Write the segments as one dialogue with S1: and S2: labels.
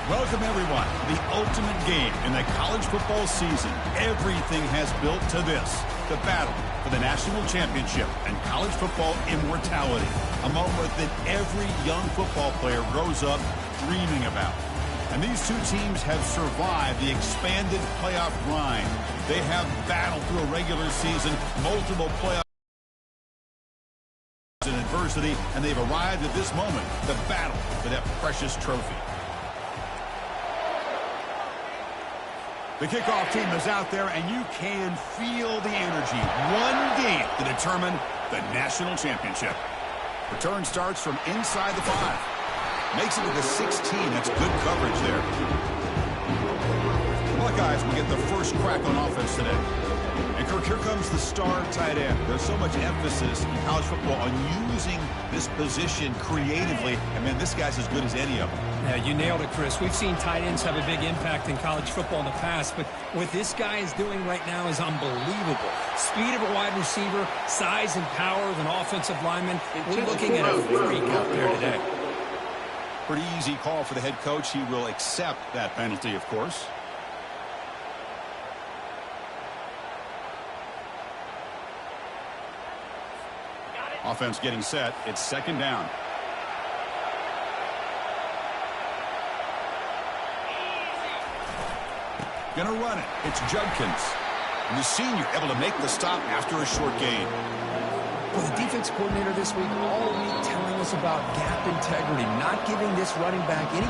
S1: Welcome, everyone, to the ultimate game in the college football season. Everything has built to this, the battle for the national championship and college football immortality, a moment that every young football player grows up dreaming about. And these two teams have survived the expanded playoff grind. They have battled through a regular season, multiple playoff and adversity, and they've arrived at this moment, the battle for that precious trophy. The kickoff team is out there, and you can feel the energy. One game to determine the national championship. Return starts from inside the 5. Makes it to the 16. That's good coverage there. The Buckeyes will get the first crack on offense today. And, Kirk, here comes the star tight end. There's so much emphasis in college football on using this position creatively. And, man, this guy's as good as any of them.
S2: Yeah, you nailed it, Chris. We've seen tight ends have a big impact in college football in the past, but what this guy is doing right now is unbelievable. Speed of a wide receiver, size and power of an offensive lineman. We're looking at a freak out there today.
S1: Pretty easy call for the head coach. He will accept that penalty, of course. Offense getting set. It's second down. Gonna run it. It's Judkins. And the senior able to make the stop after a short gain.
S2: Well, the defense coordinator this week all week telling us about gap integrity, not giving this running back any...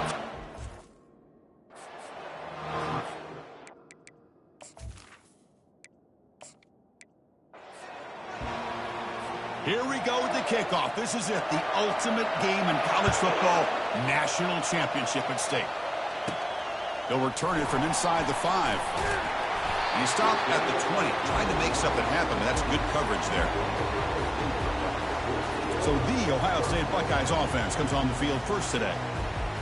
S1: Here we go with the kickoff. This is it, the ultimate game in college football, national championship at stake. They'll return it from inside the 5. And he stopped at the 20, trying to make something happen, but that's good coverage there. So the Ohio State Buckeyes offense comes on the field first today.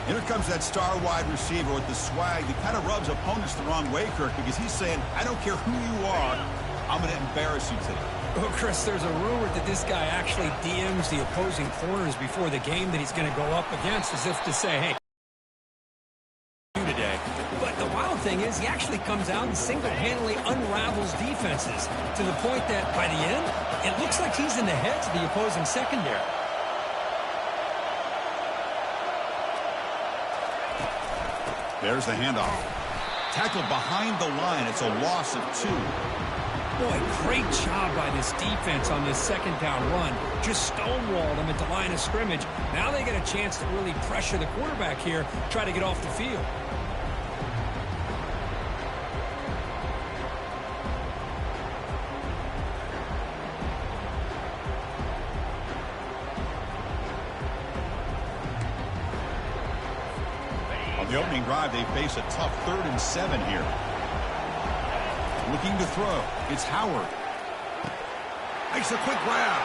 S1: And here comes that star wide receiver with the swag that kind of rubs opponents the wrong way, Kirk, because he's saying, I don't care who you are, I'm going to embarrass you today.
S2: Well, Chris, there's a rumor that this guy actually DMs the opposing corners before the game that he's going to go up against, as if to say, hey, today. But the wild thing is he actually comes out and single-handedly unravels defenses to the point that by the end, it looks like he's in the heads of the opposing secondary.
S1: There's the handoff. Tackled behind the line. It's a loss of 2.
S2: Boy, great job by this defense on this second down run. Just stonewalled them at the line of scrimmage. Now they get a chance to really pressure the quarterback here, try to get off the field.
S1: On the opening drive, they face a tough 3rd and 7 here. Looking to throw. It's Howard. Makes a quick grab.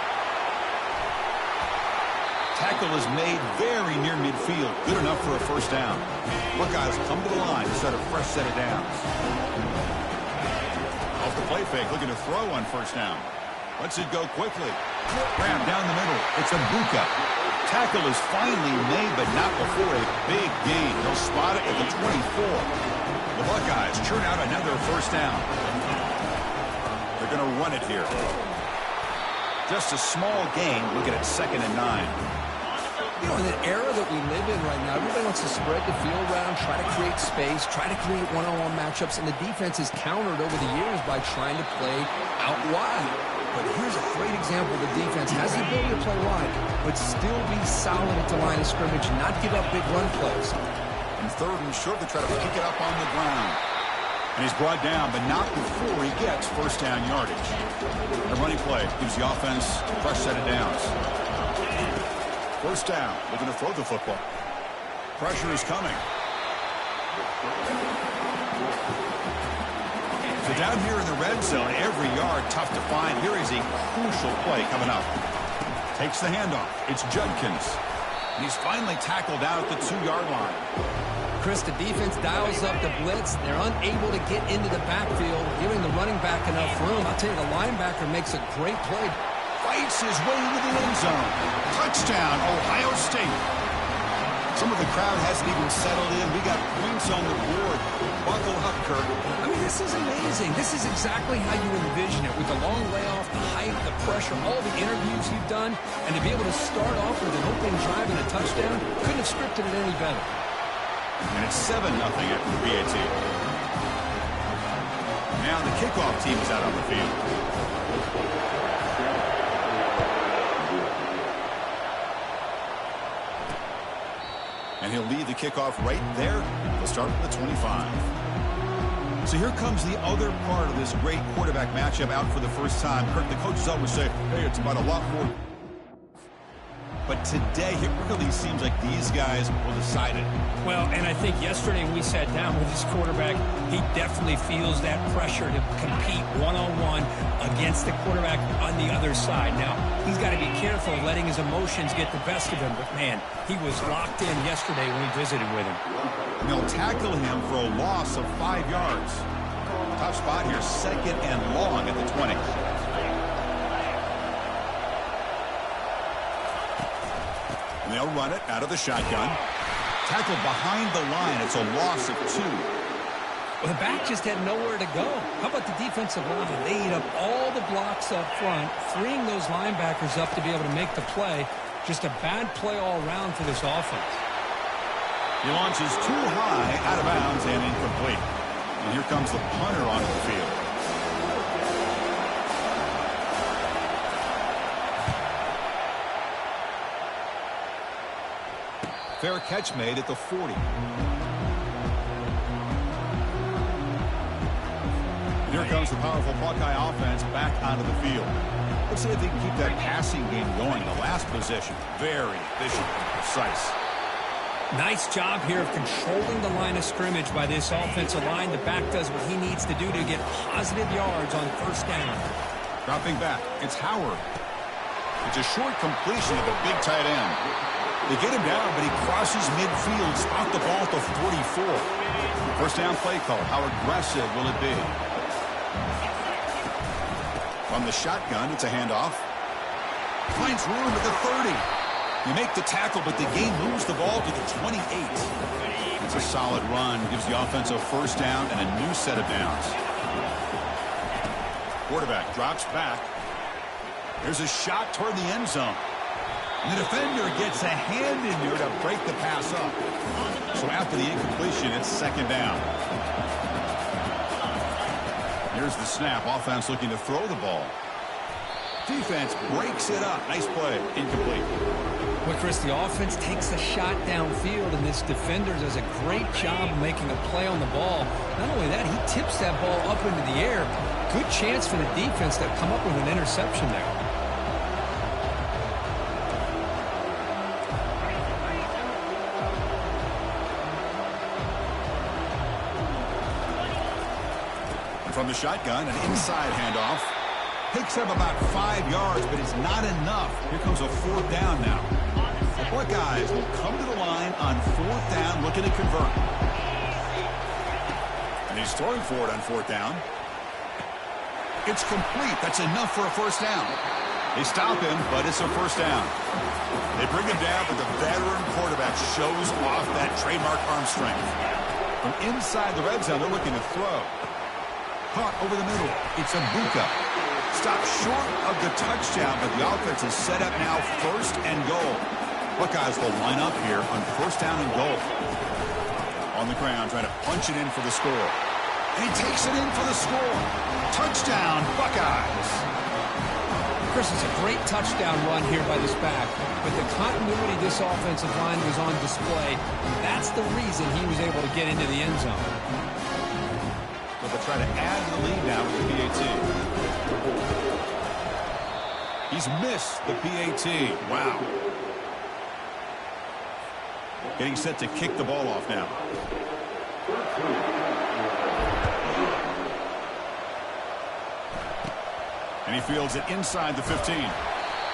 S1: Tackle is made very near midfield. Good enough for a first down. Buckeyes come to the line to start a fresh set of downs. Off the play fake, looking to throw on first down. Lets it go quickly. Grab down the middle. It's Abuka. Tackle is finally made, but not before a big gain. They'll spot it at the 24. The Buckeyes churn out another first down. They're going to run it here. Just a small gain. Looking at 2nd and 9.
S2: You know, in the era that we live in right now, everybody wants to spread the field around, try to create space, try to create one-on-one matchups, and the defense is countered over the years by trying to play out wide. But here's a great example. The defense has the ability to play wide, but still be solid at the line of scrimmage, not give up big run plays.
S1: And 3rd and short, they try to pick it up on the ground. And he's brought down, but not before he gets first down yardage. The running play gives the offense a fresh set of downs. First down, looking to throw the football. Pressure is coming. So down here in the red zone, every yard tough to find. Here is a crucial play coming up. Takes the handoff. It's Judkins. He's finally tackled out at the 2-yard line.
S2: Chris, the defense dials up the blitz. They're unable to get into the backfield, giving the running back enough room. I'll tell you, the linebacker makes a great play.
S1: Fights his way into the end zone. Touchdown, Ohio State. Some of the crowd hasn't even settled in. We got points on the board. Buckle up, Kirk.
S2: I mean, this is amazing. This is exactly how you envision it, with the long layoff, the hype, the pressure, all the interviews you've done, and to be able to start off with an opening drive and a touchdown, couldn't have scripted it any better.
S1: And it's 7-0 after the PAT. Now the kickoff team is out on the field. And he'll lead the kickoff right there. He'll start with the 25. So here comes the other part of this great quarterback matchup out for the first time. Kirk, the coaches always say, hey, it's about a lot more. But today, it really seems like these guys will decide it.
S3: Well, and I think yesterday when we sat down with this quarterback, he definitely feels that pressure to compete one-on-one against the quarterback on the other side. Now, he's got to be careful of letting his emotions get the best of him. But, man, he was locked in yesterday when we visited with him.
S1: And they'll tackle him for a loss of 5 yards. Tough spot here, 2nd and long at the 20. And they'll run it out of the shotgun. Tackled behind the line. It's a loss of 2.
S2: Well, the back just had nowhere to go. How about the defensive line? They eat up all the blocks up front, freeing those linebackers up to be able to make the play. Just a bad play all around for this offense.
S1: He launches too high, out of bounds, and incomplete. And here comes the punter onto the field. Fair catch made at the 40. And here comes the powerful Buckeye offense back onto the field. Let's see if they can keep that passing game going. The last possession, very efficient and precise.
S3: Nice job here of controlling the line of scrimmage by this offensive line. The back does what he needs to do to get positive yards on first down.
S1: Dropping back, it's Howard. It's a short completion of the big tight end. They get him down, but he crosses midfield, spot the ball at the 44. First down play call. How aggressive will it be? From the shotgun, it's a handoff. Finds room at the 30. You make the tackle, but the game moves the ball to the 28. It's a solid run. Gives the offense a first down and a new set of downs. Quarterback drops back. There's a shot toward the end zone. And the defender gets a hand in there to break the pass up. So after the incompletion, it's 2nd down. Here's the snap. Offense looking to throw the ball. Defense breaks it up. Nice play. Incomplete.
S2: Well, Chris, the offense takes a shot downfield, and this defender does a great job making a play on the ball. Not only that, he tips that ball up into the air. Good chance for the defense to come up with an interception there.
S1: From the shotgun, an inside handoff. Picks up about 5 yards, but it's not enough. Here comes a 4th down now. The Buckeyes will come to the line on 4th down, looking to convert. And he's throwing for it on 4th down. It's complete. That's enough for a first down. They stop him, but it's a first down. They bring him down, but the veteran quarterback shows off that trademark arm strength. From inside the red zone, they're looking to throw. Caught over the middle. It's Abuka. Stopped short of the touchdown, but the offense is set up now 1st and goal. Buckeyes will line up here on 1st down and goal. On the ground, trying to punch it in for the score. And he takes it in for the score. Touchdown, Buckeyes.
S2: Chris, it's a great touchdown run here by this back, but the continuity of this offensive line was on display, and that's the reason he was able to get into the end zone.
S1: They'll try to add to the lead now with the PAT. He's missed the PAT. Wow. Getting set to kick the ball off now. And he fields it inside the 15.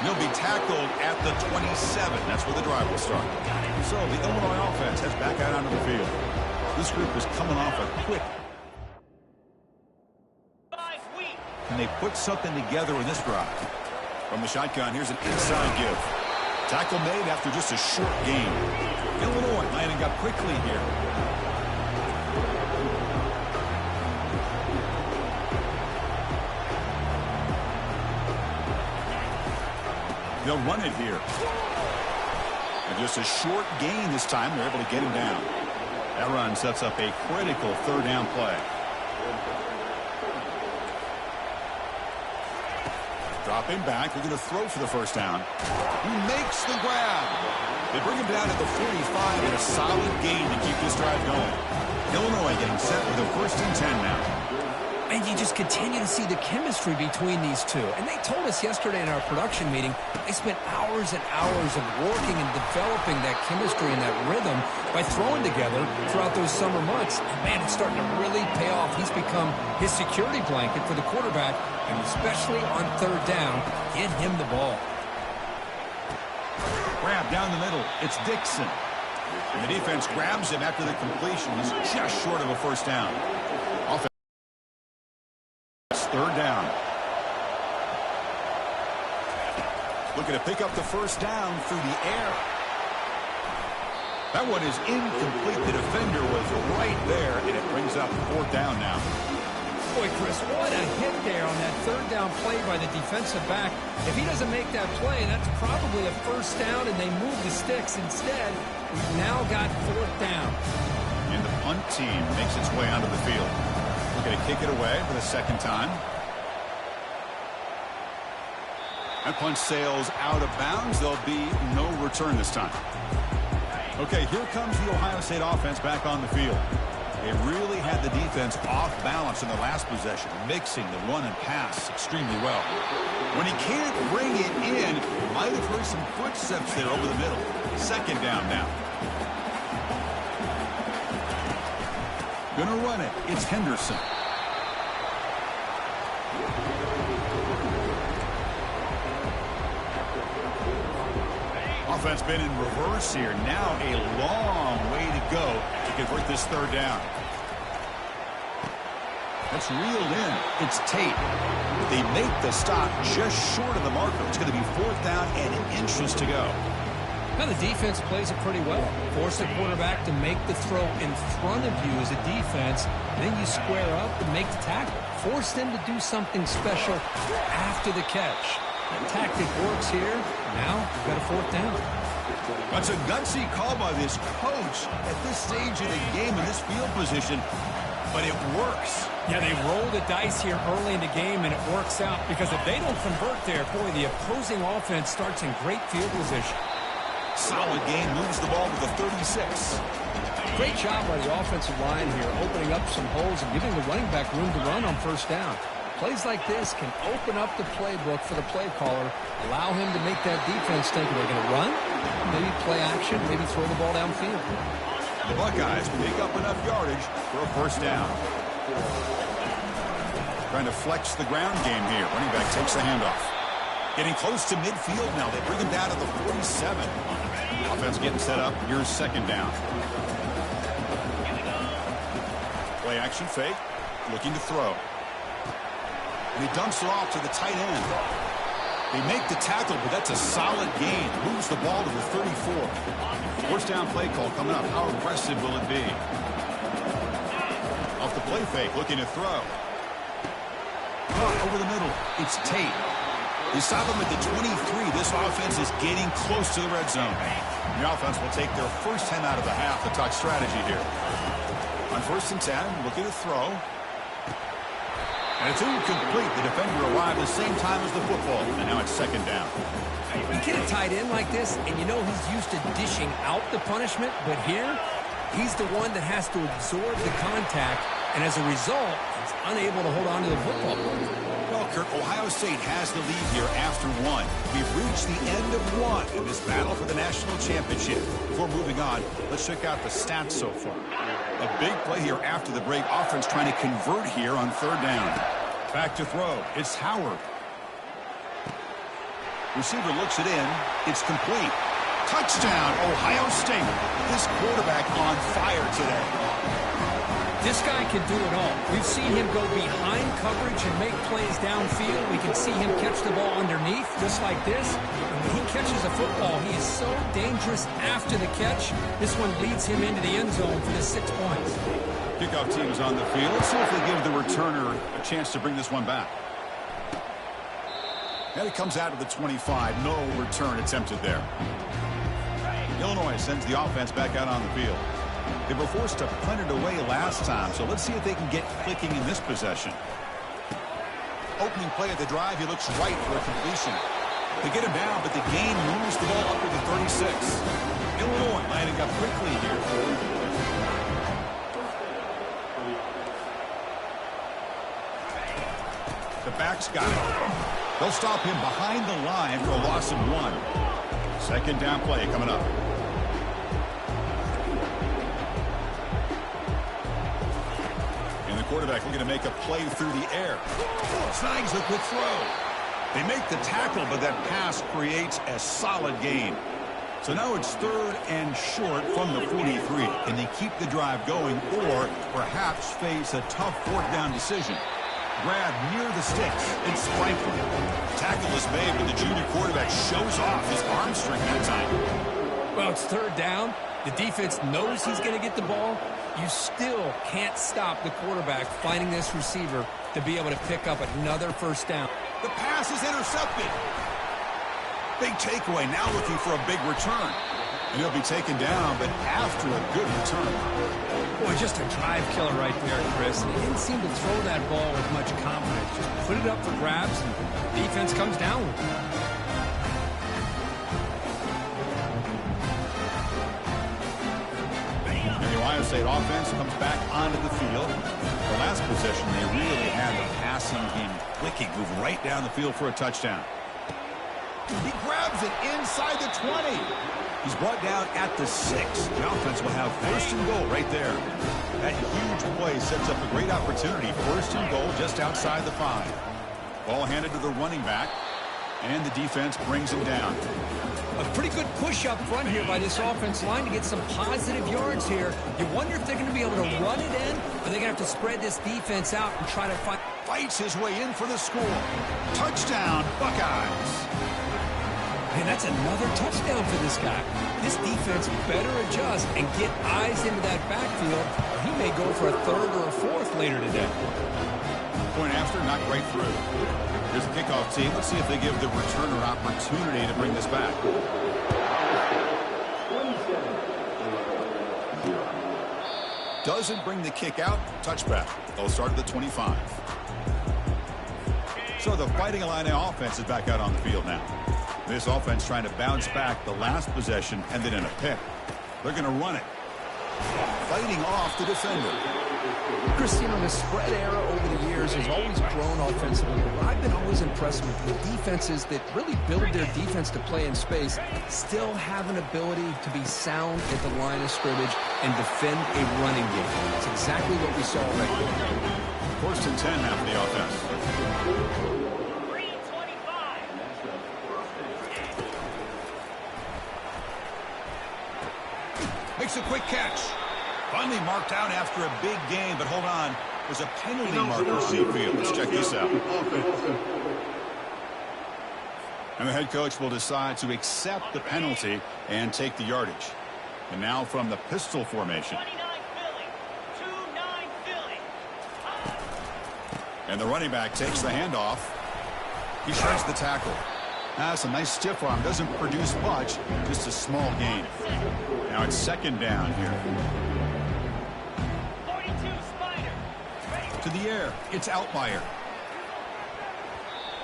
S1: He'll be tackled at the 27. That's where the drive will start. So the Illinois offense heads back out onto the field. This group is coming off a quick. And they put something together in this drive. From the shotgun, here's an inside give. Tackle made after just a short gain. Illinois lining up quickly here. They'll run it here. And just a short gain this time. They're able to get him down. That run sets up a critical third down play. Dropping back. They're going to throw for the first down. He makes the grab. They bring him down at the 45 and a solid gain to keep this drive going. Illinois getting set with a 1st and 10 now.
S2: And you just continue to see the chemistry between these two. And they told us yesterday in our production meeting, they spent hours and hours of working and developing that chemistry and that rhythm by throwing together throughout those summer months. And, man, it's starting to really pay off. He's become his security blanket for the quarterback, and especially on third down, get him the ball.
S1: Grab down the middle. It's Dixon. And the defense grabs him after the completion. He's just short of a first down. Third down. Looking to pick up the first down through the air. That one is incomplete. The defender was right there, and it brings up 4th down now.
S2: Boy, Chris, what a hit there on that third down play by the defensive back. If he doesn't make that play, that's probably a first down, and they move the sticks instead. We've now got 4th down.
S1: And the punt team makes its way onto the field. Going to kick it away for the second time. That punt sails out of bounds. There'll be no return this time. Okay, here comes the Ohio State offense back on the field. They really had the defense off balance in the last possession, mixing the run and pass extremely well. When he can't bring it in, you might have heard some footsteps there over the middle. 2nd down now. Gonna run it. It's Henderson. Offense been in reverse here. Now a long way to go to convert this third down. That's reeled in. It's Tate. They make the stop just short of the marker. It's going to be 4th down and inches to go.
S2: Now the defense plays it pretty well. Force the quarterback to make the throw in front of you as a defense. Then you square up and make the tackle. Force them to do something special after the catch. The tactic works here. Now we've got a 4th down.
S1: That's a gutsy call by this coach at this stage of the game in this field position, but it works.
S3: Yeah, they roll the dice here early in the game, and it works out because if they don't convert there, boy, the opposing offense starts in great field position.
S1: Solid game, moves the ball to the 36.
S2: Great job by the offensive line here, opening up some holes and giving the running back room to run on first down. Plays like this can open up the playbook for the play caller, allow him to make that defense think they're going to run, maybe play action, maybe throw the ball downfield.
S1: The Buckeyes pick up enough yardage for a first down. Trying to flex the ground game here. Running back takes the handoff. Getting close to midfield now. They bring him down to the 47. Offense getting set up. Here's 2nd down. Play action fake. Looking to throw. And he dumps it off to the tight end. They make the tackle, but that's a solid gain. Moves the ball to the 34. First down play call coming up. How aggressive will it be? Off the play fake, looking to throw. Over the middle, it's Tate. They stop him at the 23. This offense is getting close to the red zone. The offense will take their first 10 out of the half to talk strategy here. On 1st and 10, looking to throw. And it's incomplete. The defender arrived the same time as the football. And now it's 2nd down.
S2: You get a tight end like this, and you know he's used to dishing out the punishment. But here, he's the one that has to absorb the contact. And as a result, he's unable to hold on to the football.
S1: Well, Kirk, Ohio State has the lead here after 1. We've reached the end of 1 in this battle for the national championship. Before moving on, let's check out the stats so far. A big play here after the break. Offense trying to convert here on 3rd down. Back to throw. It's Howard. Receiver looks it in. It's complete. Touchdown, Ohio State. This quarterback on fire today.
S3: This guy can do it all. We've seen him go behind coverage and make plays downfield. We can see him catch the ball underneath, just like this. When he catches a football, he is so dangerous after the catch. This one leads him into the end zone for the 6 points.
S1: Kickoff team is on the field. Let's see if they give the returner a chance to bring this one back. And it comes out of the 25. No return attempted there. Illinois sends the offense back out on the field. They were forced to punt it away last time, so let's see if they can get clicking in this possession. Opening play of the drive, he looks right for a completion. They get him down, but the gain moves the ball up to the 36. Illinois lining up quickly here. The back's got it. They'll stop him behind the line for a loss of 1. Second down play coming up. And the quarterback looking to make a play through the air. Snags the quick throw. They make the tackle, but that pass creates a solid gain. So now it's 3rd and short from the 43. Can they keep the drive going or perhaps face a tough 4th down decision? Grab near the sticks. It's Franklin. Tackle is made, but the junior quarterback shows off his arm strength that time.
S3: Well, it's 3rd down. The defense knows he's going to get the ball. You still can't stop the quarterback finding this receiver to be able to pick up another 1st down.
S1: The pass is intercepted. Big takeaway, now looking for a big return. And he'll be taken down, but after a good return.
S3: Boy, just a drive killer right there, Chris. He didn't seem to throw that ball with much confidence. Just put it up for grabs, and the defense comes down with it.
S1: And the Ohio State offense comes back onto the field. The last possession, they really had the passing game clicking, move right down the field for a touchdown. He grabs it inside the 20. He's brought down at the 6. The offense will have 1st and goal right there. That huge play sets up a great opportunity. 1st and goal just outside the 5. Ball handed to the running back, and the defense brings him down.
S3: A pretty good push up front here by this offense line to get some positive yards here. You wonder if they're going to be able to run it in, or they're going to have to spread this defense out and try to find.
S1: Fights his way in for the score. Touchdown, Buckeyes.
S3: And that's another touchdown for this guy. This defense better adjust and get eyes into that backfield, or he may go for a 3rd or a 4th later today.
S1: Point after, not right through. Here's the kickoff team. Let's see if they give the returner opportunity to bring this back. Doesn't bring the kick out. Touchback. They'll start at the 25. So the Fighting Illini offense is back out on the field now. This offense trying to bounce back the last possession, ended in a pick. They're going to run it. Fighting off the defender.
S2: Chris, you know, the spread era over the years has always grown offensively. But I've been always impressed with defenses that really build their defense to play in space, still have an ability to be sound at the line of scrimmage and defend a running game. It's exactly what we saw right here.
S1: 1st and 10 now for the offense. Makes a quick catch. Finally marked out after a big gain, but hold on. There's a penalty marker field. Let's check this out. And the head coach will decide to accept the penalty and take the yardage. And now from the pistol formation. And the running back takes the handoff. He shreds the tackle. That's a nice stiff arm. Doesn't produce much, just a small gain. Now it's 2nd down here.
S4: 42 Spider.
S1: To the air. It's Outlier.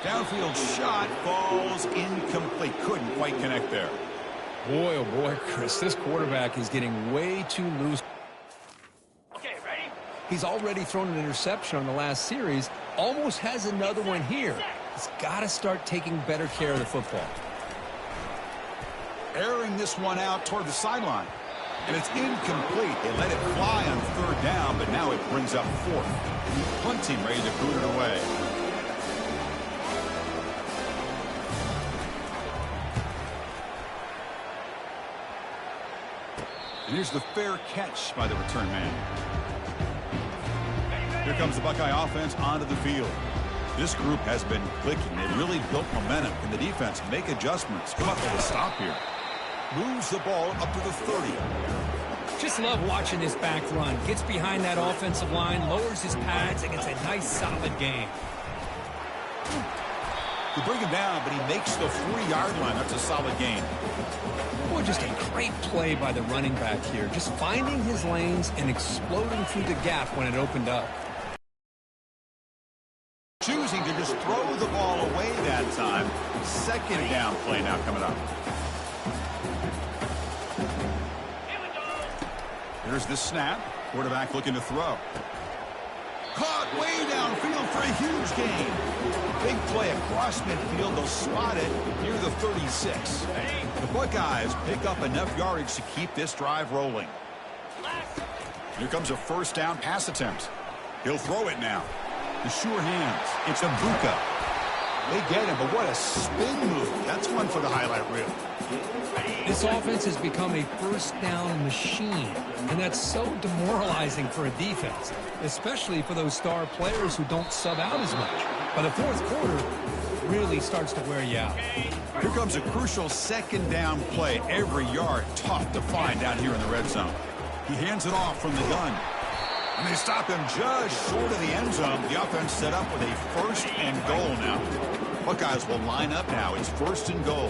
S1: Downfield shot falls incomplete. Couldn't quite connect there.
S3: Boy, oh boy, Chris, this quarterback is getting way too loose.
S4: Okay, ready?
S3: He's already thrown an interception on the last series. Almost has another one here. He's got to start taking better care of the football.
S1: Airing this one out toward the sideline. And it's incomplete. They let it fly on 3rd down, but now it brings up 4th. Punting ready to boot it away. And here's the fair catch by the return man. Here comes the Buckeye offense onto the field. This group has been clicking. They really built momentum. Can the defense make adjustments? Come up with a stop here. Moves the ball up to the 30.
S3: Just love watching this back run. Gets behind that offensive line, lowers his pads, and gets a nice solid gain.
S1: You bring him down, but he makes the 3-yard line. That's a solid gain.
S3: Boy, just a great play by the running back here. Just finding his lanes and exploding through the gap when it opened up.
S1: Choosing to just throw the ball away that time. Second down play now coming up. Here's the snap. Quarterback looking to throw. Caught way downfield for a huge gain. Big play across midfield. They'll spot it near the 36. The Buckeyes pick up enough yardage to keep this drive rolling. Here comes a first down pass attempt. He'll throw it now. The sure hands. It's Abuka. They get him, but what a spin move. That's one for the highlight reel.
S3: This offense has become a first down machine, and that's so demoralizing for a defense, especially for those star players who don't sub out as much. By the fourth quarter, really starts to wear you out.
S1: Here comes a crucial second down play. Every yard tough to find down here in the red zone. He hands it off from the gun. And they stop him just short of the end zone. The offense set up with a first and goal now. Buckeyes will line up now. It's first and goal.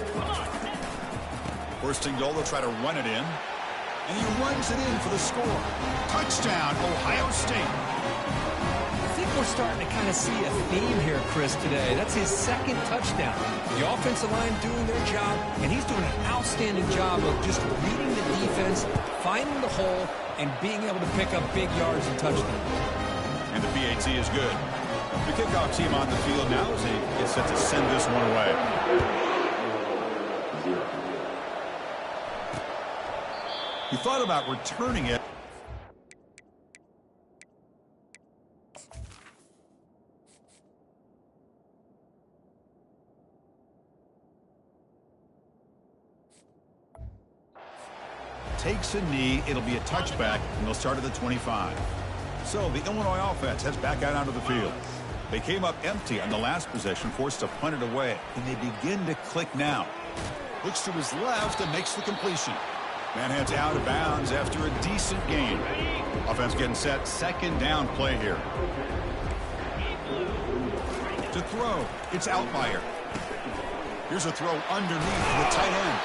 S1: First and goal, they'll try to run it in. And he runs it in for the score. Touchdown, Ohio State.
S3: I think we're starting to kind of see a theme here, Chris, today. That's his second touchdown. The offensive line doing their job, and he's doing an outstanding job of just reading the defense, finding the hole, and being able to pick up big yards and touchdowns.
S1: And the PAT is good. The kickoff team on the field now as they get set to send this one away. He thought about returning it. Takes a knee. It'll be a touchback, and they'll start at the 25. So the Illinois offense heads back out onto the field. They came up empty on the last possession, forced to punt it away, and they begin to click now. Looks to his left and makes the completion. Man heads out of bounds after a decent gain. Offense getting set. Second down play here. To throw. It's Altmaier. Here's a throw underneath the tight end.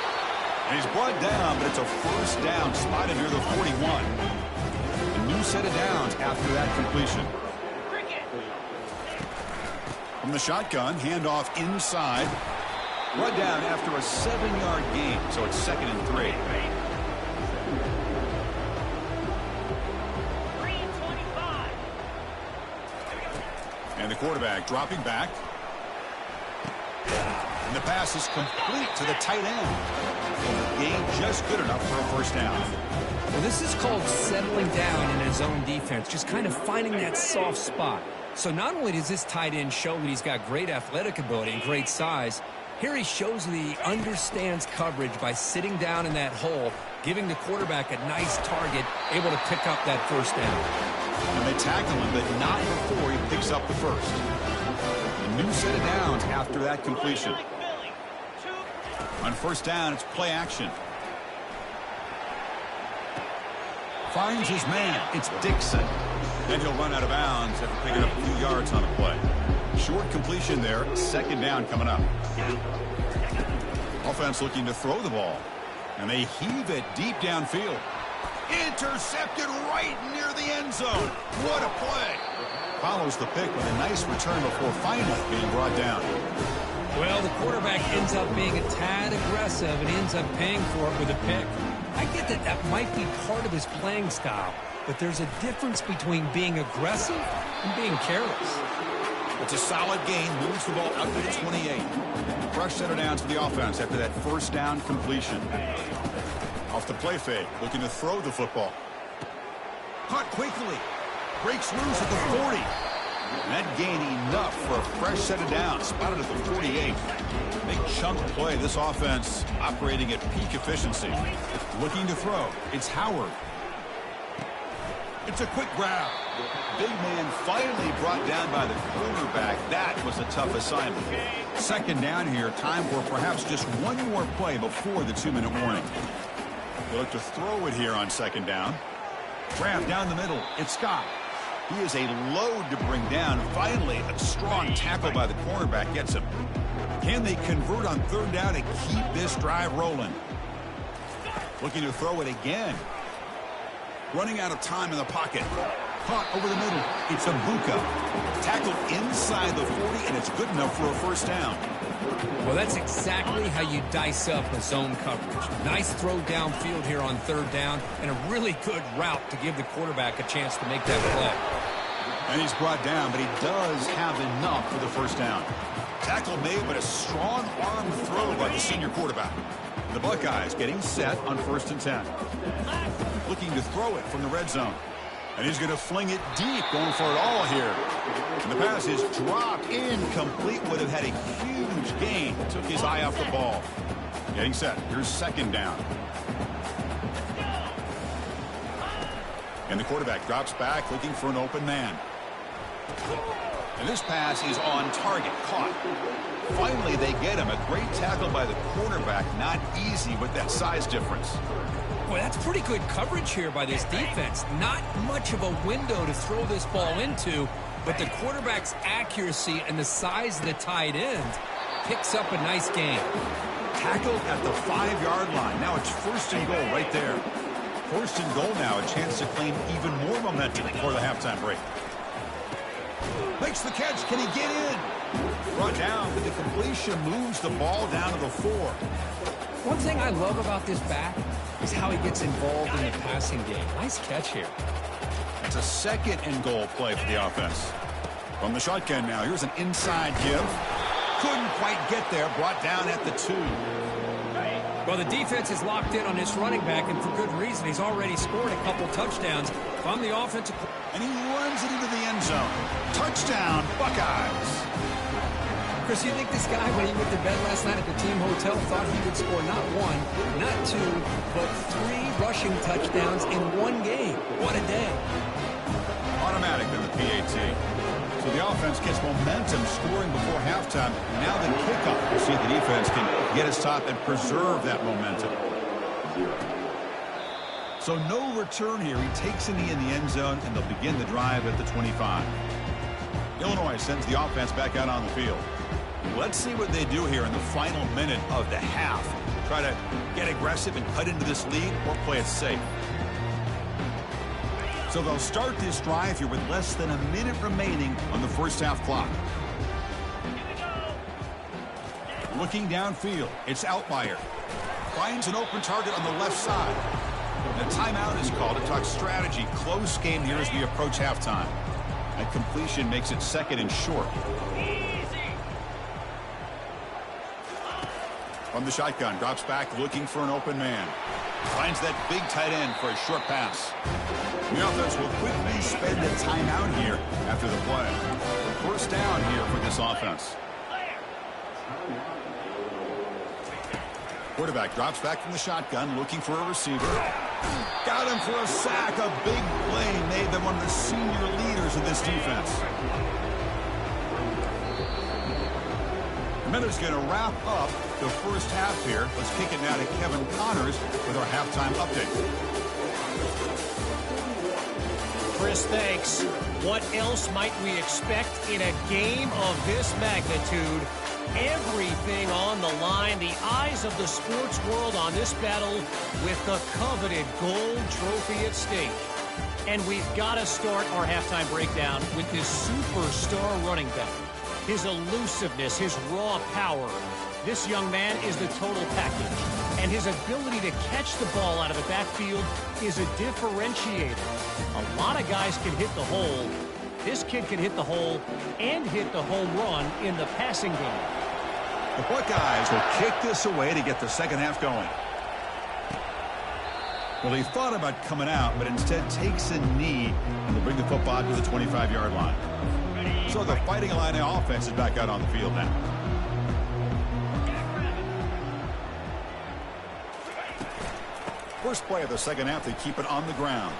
S1: And he's brought down, but it's a first down spotted near the 41. A new set of downs after that completion. From the shotgun, handoff inside. Brought down after a 7-yard gain, so it's 2nd and 3. And the quarterback dropping back. And the pass is complete to the tight end. Gain just good enough for a first down.
S3: Well, this is called settling down in his own defense, just kind of finding that soft spot. So not only does this tight end show that he's got great athletic ability and great size, here he shows that he understands coverage by sitting down in that hole, giving the quarterback a nice target, able to pick up that first down.
S1: And they tackle him, but not before he picks up the first. A new set of downs after that completion. On first down, it's play action. Finds his man. It's Dixon. Then he'll run out of bounds after picking up a few yards on the play. Short completion there. Second down coming up. Offense looking to throw the ball. And they heave it deep downfield. Intercepted right near the end zone. What a play. Follows the pick with a nice return before finally being brought down.
S3: Well, the quarterback ends up being a tad aggressive and ends up paying for it with a pick. I get that that might be part of his playing style, but there's a difference between being aggressive and being careless.
S1: It's a solid gain. Moves the ball out to the 28. Fresh set of downs for the offense after that first down completion. Off the play fake, looking to throw the football. Caught quickly. Breaks loose at the 40. And that gain enough for a fresh set of downs. Spotted at the 48. Big chunk play. This offense operating at peak efficiency. Looking to throw. It's Howard. It's a quick grab. Big man finally brought down by the cornerback. That was a tough assignment. Second down here. Time for perhaps just one more play before the 2-minute warning. They look to throw it here on second down. Grab down the middle. It's Scott. He is a load to bring down. Finally, a strong tackle by the cornerback gets him. Can they convert on third down and keep this drive rolling? Looking to throw it again. Running out of time in the pocket. Caught over the middle. It's Abuka. Tackled inside the 40, and it's good enough for a first down.
S3: Well, that's exactly how you dice up a zone coverage. Nice throw downfield here on third down, and a really good route to give the quarterback a chance to make that play.
S1: And he's brought down, but he does have enough for the first down. Tackle made, but a strong arm throw by the senior quarterback. The Buckeyes getting set on 1st and 10. Looking to throw it from the red zone. And he's going to fling it deep, going for it all here. And the pass is dropped incomplete. Would have had a huge gain. Took his eye off the ball. Getting set. Here's second down. And the quarterback drops back, looking for an open man. And this pass is on target. Caught. Finally, they get him. A great tackle by the quarterback. Not easy with that size difference.
S3: Boy, that's pretty good coverage here by this defense. Not much of a window to throw this ball into, but the quarterback's accuracy and the size of the tight end picks up a nice gain.
S1: Tackled at the 5-yard line. Now it's 1st and goal right there. 1st and goal now. A chance to claim even more momentum before the halftime break. Makes the catch. Can he get in? Brought down, but the completion moves the ball down to the 4.
S3: One thing I love about this back is how he gets involved in the passing game. Nice catch here.
S1: It's a 2nd and goal play for the offense. From the shotgun now, here's an inside give. Couldn't quite get there, brought down at the 2.
S3: Well, the defense is locked in on this running back, and for good reason. He's already scored a couple touchdowns from the offensive.
S1: And he runs it into the end zone. Touchdown, Buckeyes.
S3: Chris, you think this guy, when he went to bed last night at the team hotel, thought he would score not 1, not 2, but 3 rushing touchdowns in one game? What a day.
S1: Automatic in the PAT. So the offense gets momentum scoring before halftime. Now the kickoff. We'll see if the defense can get his top and preserve that momentum. So no return here. He takes a knee in the end zone, and they'll begin the drive at the 25. Illinois sends the offense back out on the field. Let's see what they do here in the final minute of the half. Try to get aggressive and cut into this lead, or play it safe. So they'll start this drive here with less than a minute remaining on the first half clock. Looking downfield, it's Outlier. Finds an open target on the left side. And a timeout is called to talk strategy. Close game here as we approach halftime. That completion makes it 2nd and short. From the shotgun, drops back looking for an open man. Finds that big tight end for a short pass. The offense will quickly spend a timeout here after the play. First down here for this offense. Quarterback drops back from the shotgun looking for a receiver. Got him for a sack. A big play made them one of the senior leaders of this defense. The minute's going to wrap up the first half here. Let's kick it now to Kevin Connors with our halftime update.
S5: Chris, thanks. What else might we expect in a game of this magnitude? Everything on the line. The eyes of the sports world on this battle with the coveted gold trophy at stake. And we've got to start our halftime breakdown with this superstar running back. His elusiveness, his raw power. This young man is the total package. And his ability to catch the ball out of the backfield is a differentiator. A lot of guys can hit the hole. This kid can hit the hole and hit the home run in the passing game.
S1: The Buckeyes will kick this away to get the second half going. Well, he thought about coming out, but instead takes a knee and will bring the football to the 25-yard line. So the Fighting Illini offense is back out on the field now. First play of the second half, they keep it on the ground.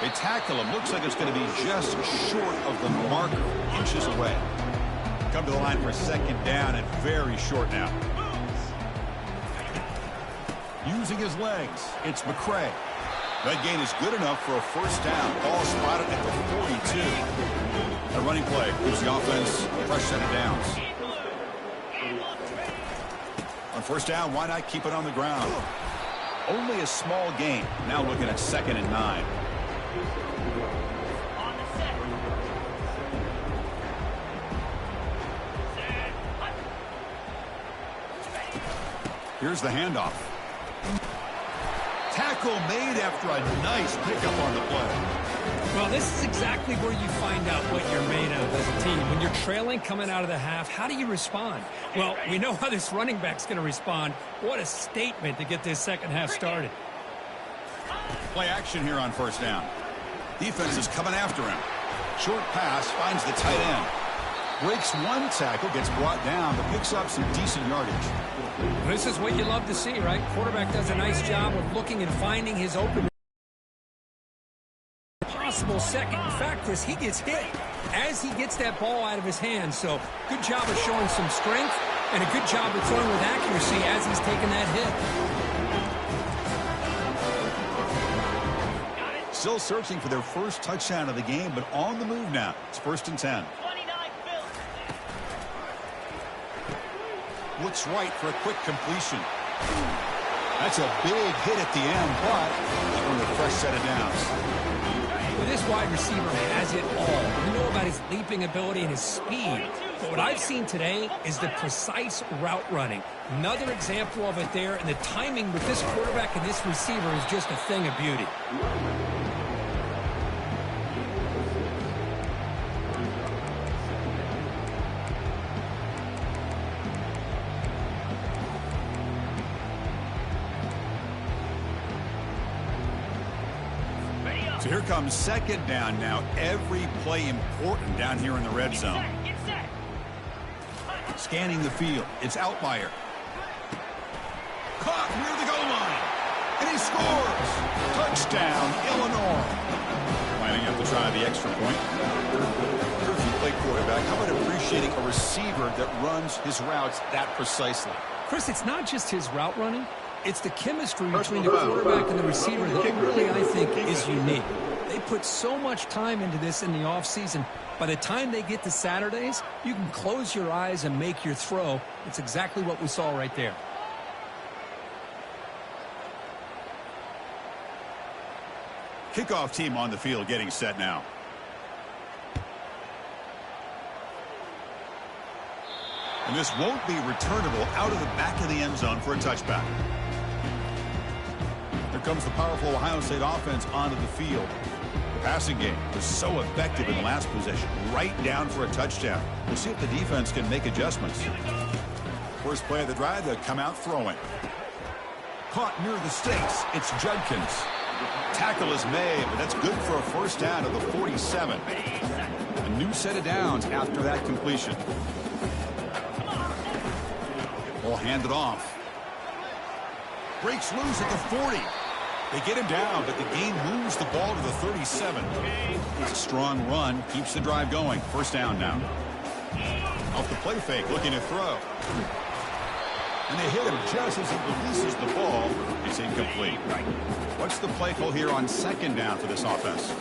S1: They tackle him. Looks like it's going to be just short of the marker, inches away. Come to the line for second down and very short now. Using his legs, it's McCray. That gain is good enough for a first down. Ball spotted at the 42. A running play gives the offense a fresh set of downs. On first down, why not keep it on the ground? Only a small gain. Now looking at 2nd and 9. Here's the handoff. Tackle made after a nice pickup on the play.
S3: Well, this is exactly where you find out what you're made of as a team. When you're trailing coming out of the half, how do you respond? Well, we know how this running back's going to respond. What a statement to get this second half started.
S1: Play action here on first down. Defense is coming after him. Short pass finds the tight end. Breaks one tackle, gets brought down, but picks up some decent yardage.
S3: This is what you love to see, right? Quarterback does a nice job of looking and finding his open possible second. In fact, Chris, he gets hit as he gets that ball out of his hands. So good job of showing some strength and a good job of throwing with accuracy as he's taking that hit.
S1: Still searching for their first touchdown of the game, but on the move now. It's 1st and 10. Looks right for a quick completion. That's a big hit at the end, but on a fresh set of downs.
S3: Well, this wide receiver has it all. We know about his leaping ability and his speed. But what I've seen today is the precise route running. Another example of it there, and the timing with this quarterback and this receiver is just a thing of beauty.
S1: So here comes second down now. Every play important down here in the red zone. Scanning the field. It's Outlier. Caught near the goal line. And he scores. Touchdown, Illinois. Lining up to try the extra point. If you play quarterback, how about appreciating a receiver that runs his routes that precisely?
S3: Chris, it's not just his route running. It's the chemistry between the quarterback and the receiver that really, I think, is unique. They put so much time into this in the offseason. By the time they get to Saturdays, you can close your eyes and make your throw. It's exactly what we saw right there.
S1: Kickoff team on the field getting set now. And this won't be returnable out of the back of the end zone for a touchback. Here comes the powerful Ohio State offense onto the field. The passing game was so effective in the last possession, right down for a touchdown. We'll see if the defense can make adjustments. First play of the drive, they come out throwing. Caught near the stakes. It's Judkins. Tackle is made, but that's good for a first down of the 47. A new set of downs after that completion. Ball handed off. Breaks loose at the 40. They get him down, but the gain moves the ball to the 37. It's a strong run, keeps the drive going. First down now. Off the play fake, looking to throw. And they hit him just as he releases the ball. It's incomplete. What's the play call here on second down for this offense?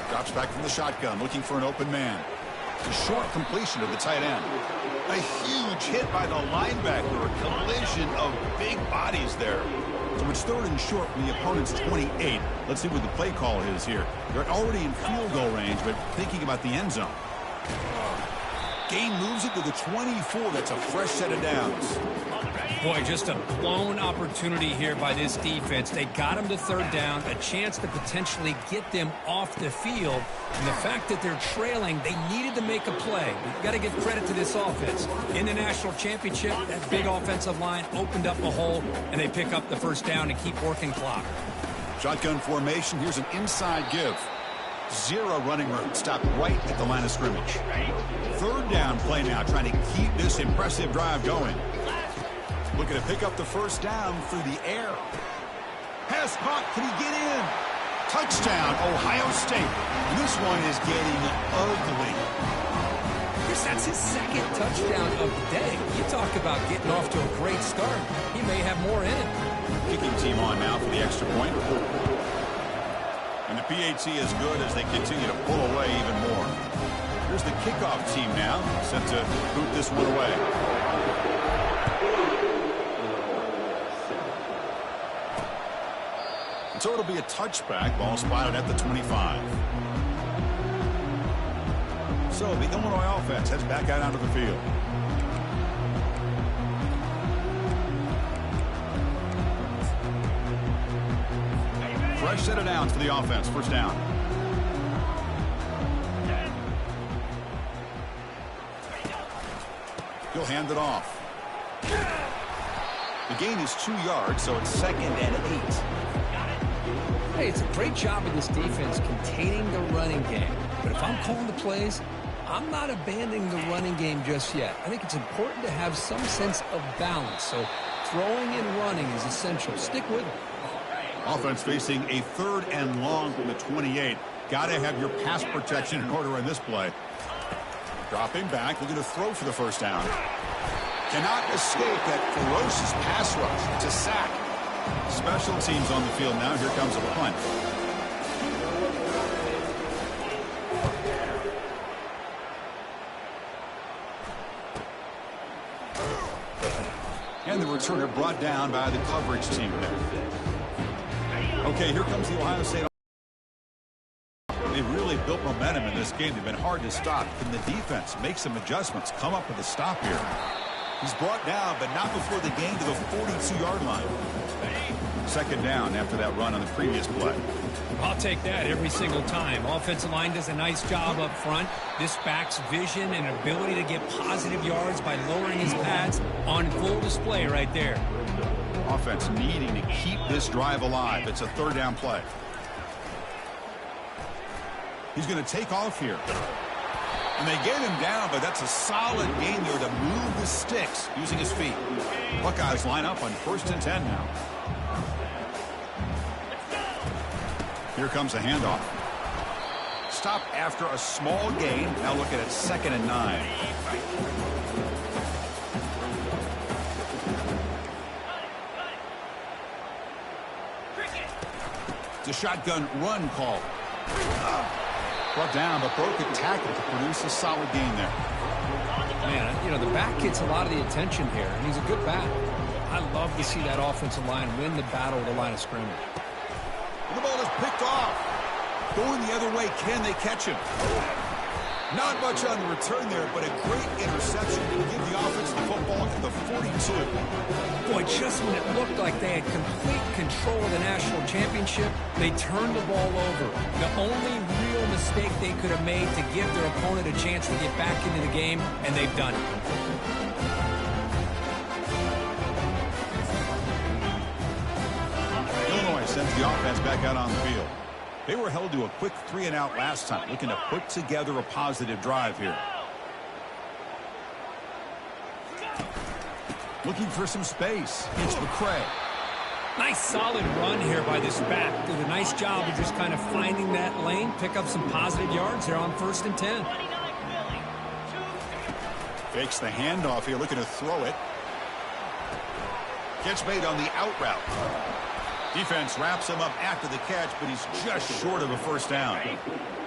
S1: Drops back from the shotgun, looking for an open man. A short completion to the tight end. A huge hit by the linebacker. A collision of big bodies there. So it's 3rd and short from the opponent's 28. Let's see what the play call is here. They're already in field goal range, but thinking about the end zone. Gain moves it to the 24. That's a fresh set of downs.
S3: Boy, just a blown opportunity here by this defense. They got him to 3rd down, a chance to potentially get them off the field. And the fact that they're trailing, they needed to make a play. You've got to give credit to this offense. In the national championship, that big offensive line opened up a hole, and they pick up the first down and keep working clock.
S1: Shotgun formation. Here's an inside give. Zero running room. Stopped right at the line of scrimmage. 3rd down play now, trying to keep this impressive drive going. Looking to pick up the first down through the air. Pass caught. Can he get in? Touchdown, Ohio State. And this one is getting ugly.
S2: Chris, that's his second touchdown of the day. You talk about getting off to a great start. He may have more in it.
S1: Kicking team on now for the extra point. And the PAT is good as they continue to pull away even more. Here's the kickoff team now, set to boot this one away. And so it'll be a touchback, ball spotted at the 25. So the Illinois offense heads back out onto the field. Fresh set of downs for the offense. First down. He'll hand it off. The gain is 2 yards, so it's 2nd and 8.
S2: Hey, it's a great job of this defense containing the running game. But if I'm calling the plays, I'm not abandoning the running game just yet. I think it's important to have some sense of balance. So throwing and running is essential. Stick with it.
S1: Offense facing a 3rd and long from the 28. Got to have your pass protection in order in this play. Dropping back, looking to throw for the first down. Cannot escape that ferocious pass rush. It's a sack. Special teams on the field now. Here comes a punt. And the returner brought down by the coverage team there. Okay, here comes the Ohio State. They've really built momentum in this game. They've been hard to stop. Can the defense make some adjustments, come up with a stop here? He's brought down, but not before the gain to the 42-yard line. 2nd down after that run on the previous play.
S3: I'll take that every single time. Offensive line does a nice job up front. This back's vision and ability to get positive yards by lowering his pads on full display right there.
S1: Offense needing to keep this drive alive. It's a 3rd down play. He's going to take off here. And they get him down, but that's a solid gain there to move the sticks using his feet. Buckeyes line up on 1st and 10 now. Here comes a handoff. Stop after a small gain. Now looking at 2nd and 9. It's a shotgun run call. Brought down, but broke a tackle to produce a solid gain there.
S2: Man, you know, the back gets a lot of the attention here, and he's a good back. I love to see that offensive line win the battle of the line of scrimmage.
S1: And the ball is picked off. Going the other way, can they catch him? Not much on the return there, but a great interception to give the offense the football at the 42.
S2: Boy, just when it looked like they had complete control of the national championship, they turned the ball over. The only real mistake they could have made to give their opponent a chance to get back into the game, and they've done it.
S1: Illinois sends the offense back out on the field. They were held to a quick 3-and-out last time, looking to put together a positive drive here. Looking for some space. It's McCray.
S3: Nice solid run here by this back. Did a nice job of just kind of finding that lane, pick up some positive yards there on 1st and 10.
S1: Fakes the handoff here, looking to throw it. Catch made on the out route. Defense wraps him up after the catch, but he's just short of a first down.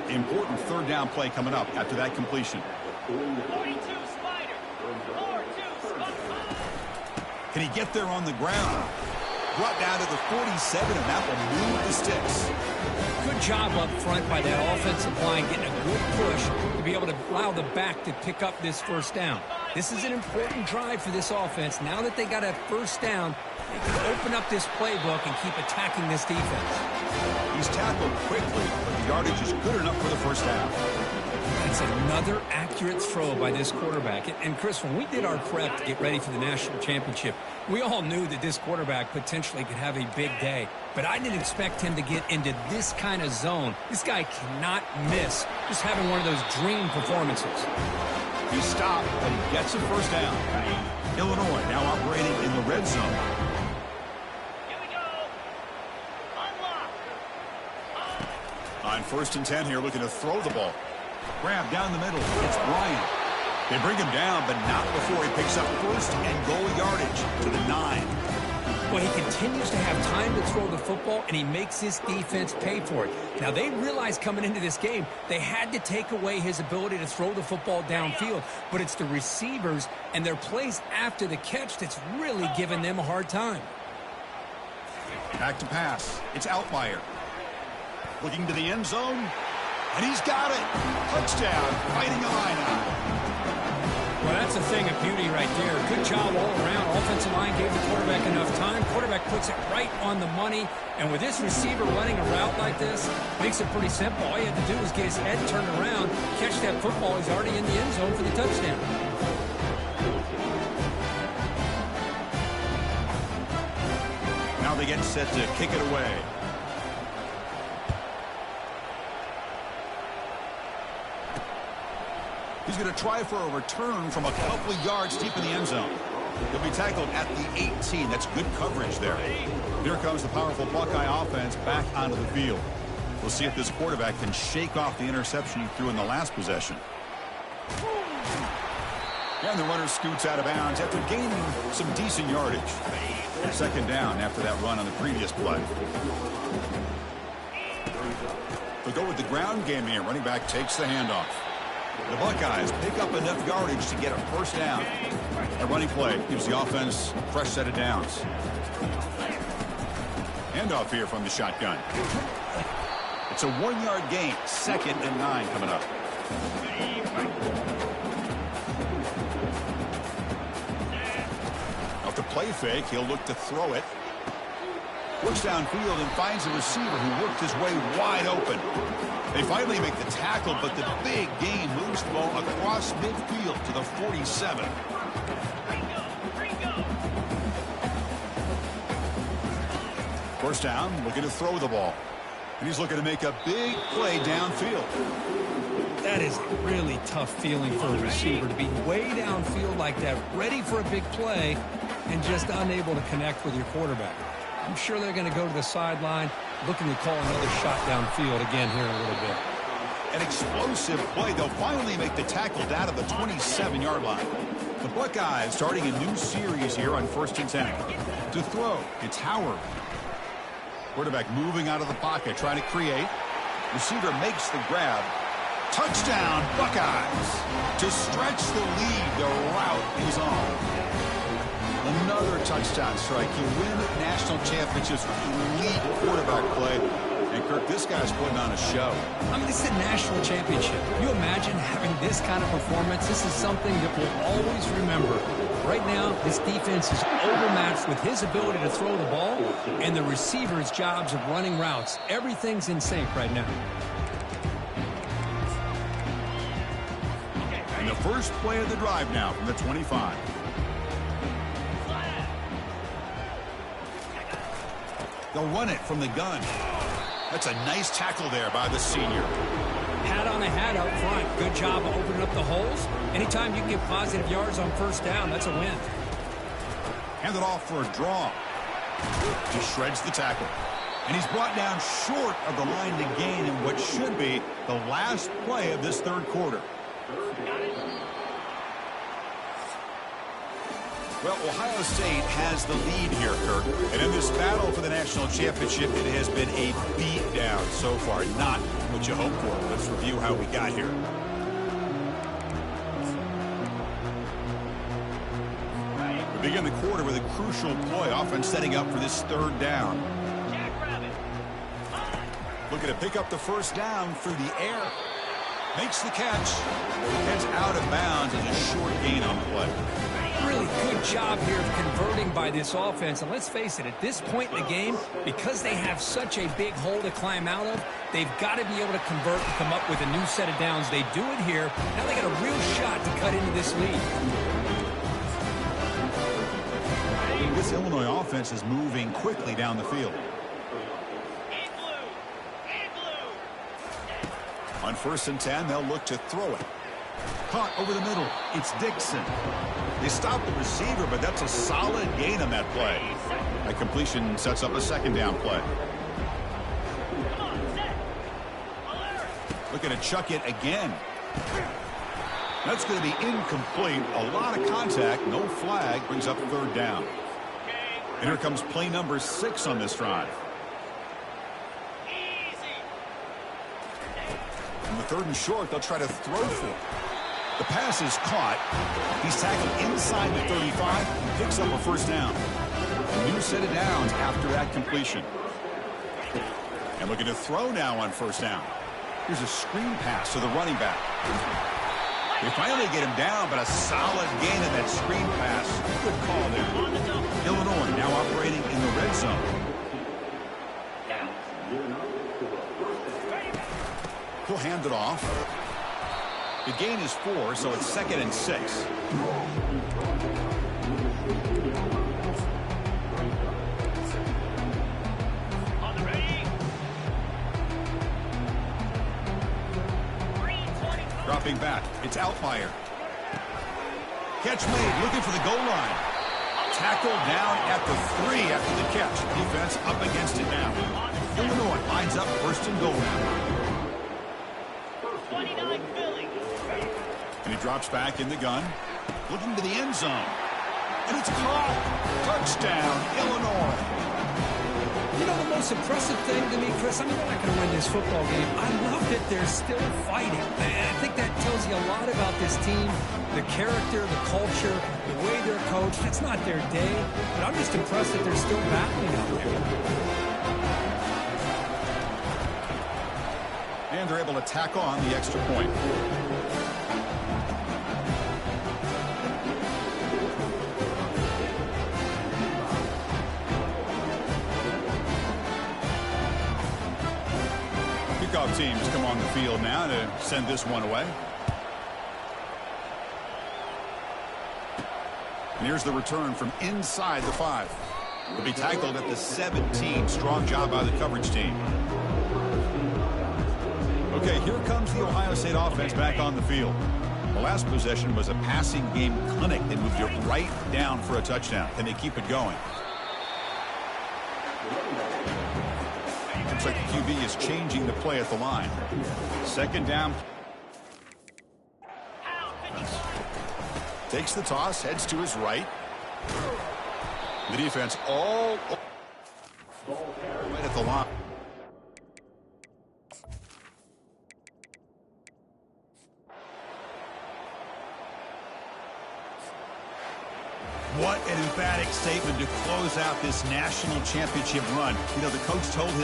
S1: Important 3rd down play coming up after that completion.
S4: 42 Spider. 4-2 Spider.
S1: Can he get there on the ground? Brought down to the 47, and that will move the sticks.
S3: Good job up front by that offensive line, getting a good push to be able to allow the back to pick up this first down. This is an important drive for this offense. Now that they got a first down, they can open up this playbook and keep attacking this defense.
S1: He's tackled quickly, but the yardage is good enough for the first down.
S3: That's another accurate throw by this quarterback. And, Chris, when we did our prep to get ready for the national championship, we all knew that this quarterback potentially could have a big day. But I didn't expect him to get into this kind of zone. This guy cannot miss just having one of those dream performances.
S1: He stopped, but he gets a first down. Illinois now operating in the red zone.
S4: Here we go. Unlock.
S1: On 1st and 10 here, looking to throw the ball. Grab down the middle. It's Bryant. They bring him down, but not before he picks up first and goal yardage to the 9.
S3: Well, he continues to have time to throw the football, and he makes his defense pay for it. Now, they realized coming into this game they had to take away his ability to throw the football downfield, but it's the receivers and their plays after the catch that's really giving them a hard time.
S1: Back to pass. It's Altmaier. Looking to the end zone, and he's got it. Touchdown, fighting Illini.
S3: Well, that's a thing of beauty right there. Good job all around. Offensive line gave the quarterback enough time. Quarterback puts it right on the money. And with this receiver running a route like this, makes it pretty simple. All he had to do was get his head turned around, catch that football. He's already in the end zone for the touchdown.
S1: Now they get set to kick it away. He's going to try for a return from a couple of yards deep in the end zone. He'll be tackled at the 18. That's good coverage there. Here comes the powerful Buckeye offense back onto the field. We'll see if this quarterback can shake off the interception he threw in the last possession. And the runner scoots out of bounds after gaining some decent yardage. 2nd down after that run on the previous play. They'll go with the ground game here. Running back takes the handoff. The Buckeyes pick up enough yardage to get a 1st down. A running play gives the offense a fresh set of downs. Handoff here from the shotgun. It's a 1-yard gain. 2nd and 9 coming up. Off the play fake, he'll look to throw it. Looks downfield and finds a receiver who worked his way wide open. They finally make the tackle, but the big gain moves the ball across midfield to the 47. First down, looking to throw the ball. And he's looking to make a big play downfield.
S3: That is a really tough feeling for a receiver to be way downfield like that, ready for a big play, and just unable to connect with your quarterback. I'm sure they're going to go to the sideline, looking to call another shot downfield again here in a little bit.
S1: An explosive play. They'll finally make the tackle down at the 27-yard line. The Buckeyes starting a new series here on 1st and 10. To throw, it's Howard. Quarterback moving out of the pocket, trying to create. Receiver makes the grab. Touchdown, Buckeyes. To stretch the lead, the route is on. Another touchdown strike. You win national championships with elite quarterback play. And, Kirk, this guy's putting on a show.
S3: I mean, this is a national championship. You imagine having this kind of performance? This is something that we'll always remember. Right now, this defense is overmatched with his ability to throw the ball and the receiver's jobs of running routes. Everything's in sync right now.
S1: And the first play of the drive now from the 25. They'll run it from the gun. That's a nice tackle there by the senior.
S3: Hat on a hat up front. Good job of opening up the holes. Anytime you can get positive yards on 1st down, that's a win.
S1: Hand it off for a draw. He shreds the tackle. And he's brought down short of the line to gain in what should be the last play of this 3rd quarter. Well, Ohio State has the lead here, Kirk. And in this battle for the national championship, it has been a beatdown so far. Not what you hoped for. Let's review how we got here. We begin the quarter with a crucial play. Offense setting up for this 3rd down. Looking to pick up the 1st down through the air. Makes the catch. Heads out of bounds as a short gain on the play.
S3: Really good job here of converting by this offense. And let's face it, at this point in the game, because they have such a big hole to climb out of, they've got to be able to convert and come up with a new set of downs. They do it here. Now they got a real shot to cut into this lead.
S1: This Illinois offense is moving quickly down the field. On 1st and 10, they'll look to throw it. Caught over the middle. It's Dixon. They stop the receiver, but that's a solid gain on that play. That completion sets up a 2nd down play. Looking to chuck it again. That's going to be incomplete. A lot of contact. No flag. Brings up third down. And here comes play number 6 on this drive. On the 3rd and short, they'll try to throw for it. The pass is caught. He's tackled inside the 35 and picks up a first down. A new set of downs after that completion. And looking to throw now on first down. Here's a screen pass to the running back. They finally get him down, but a solid gain in that screen pass. Good call there. Illinois now operating in the red zone. He'll hand it off. The gain is 4, so it's 2nd and 6.
S4: On the ready. 3:25.
S1: Dropping back. It's Altmaier. Catch made. Looking for the goal line. Tackled down at the 3 after the catch. Defense up against it now. Illinois lines up 1st and goal now.
S4: 29 Philly.
S1: And he drops back in the gun. Looking to the end zone. And it's caught. Touchdown, Illinois.
S3: You know, the most impressive thing to me, Chris, I mean, they're not going to win this football game. I love that they're still fighting. And I think that tells you a lot about this team, the character, the culture, the way they're coached. It's not their day, but I'm just impressed that they're still battling out there.
S1: And they're able to tack on the extra point. Kickoff teams come on the field now to send this one away. And here's the return from inside the 5. Will be tackled at the 17. Strong job by the coverage team. Okay, here comes the Ohio State offense back on the field. The last possession was a passing game clinic. They moved it right down for a touchdown. Can they keep it going? Looks like the QB is changing the play at the line. 2nd down. Takes the toss, heads to his right. The defense all right at the line. What an emphatic statement to close out this national championship run. You know, the coach told his